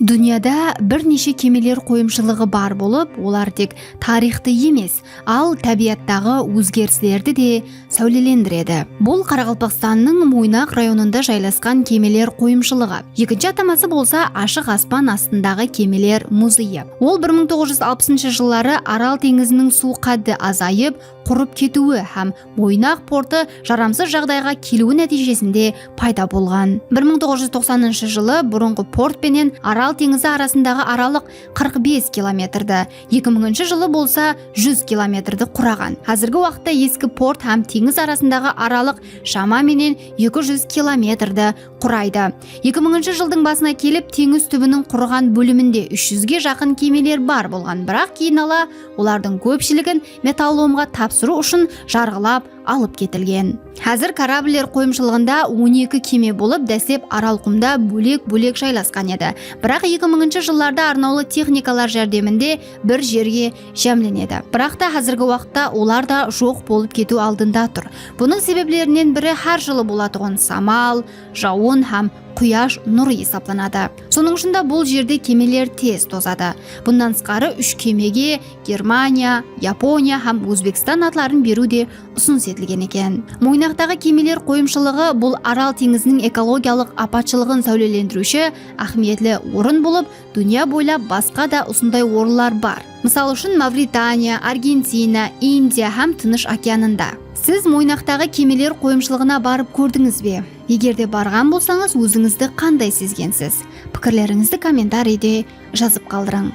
Дүнияда бірнеше кемелер қойымшылығы бар болып, олар тек тарихты емес, ал табиғаттағы өзгерістерді де сәулелендіреді. Бұл Қарақалпақстанның Мойнақ районында жайласқан кемелер қойымшылығы. Екінші атамасы болса ашық аспан астындағы кемелер музейі. Ол 1960 жылдары Арал теңізінің су қадды азайып, құрып кетуі һәм Мойнақ порты жарамсыз жағдайға келуі нәтижесінде пайда болған. 1990 жылы бұрынғы порт пенен Арал теңізі арасындағы аралық 45 километрді, 2000 жылы болса 100 километрді құраған. Қазіргі уақытта ескі порт һәм теңіз арасындағы аралық шамамен 200 километрді құрайды. 2000 жылдың басына келіп теңіз түбінің құрған бөлімінде 300-ге жақын кемелер бар болған, бірақ кейін ала олардың көпшілігін металлоломға тапсыру үшін жарғылап алып кетілген. Қазір кораблер қойымшылығында 12 кеме болып, дәстеп Аралқұмда бөлек-бөлек жайласқан еді. Бірақ 2000 жылдарда арнаулы техникалар жәрдемінде бір жерге жәмленеді. Бірақ та қазіргі уақытта олар да жоқ болып кету алдында тұр. Бұның себеплерінен бірі әр жылы болатұғын самал, жауын һәм құяш нұры есапланады. Соның ұшында бұл жерде кемелер тез тозады. Бұндан сқары 3 кемеге Германия, Япония һәм Өзбекстан атларын беру де ұсыныс етілген екен. Мойнақтағы кемелер қойымшылығы бұл Арал теңізінің экологиялық апатшылығын сәулелендіруші ахметлі орын болып, дүния бойлап басқа да осындай орындар бар. Мысал үшін Мавритания, Аргентина, Индия һәм Тыныш океанында. Сіз Мойнақтағы кемелер қойымшылығына барып көрдіңіз бе? Егерде барған болсаңыз, өзіңізді қандай сезгенсіз? Пікірлеріңізді комментарийде жазып қалдырың.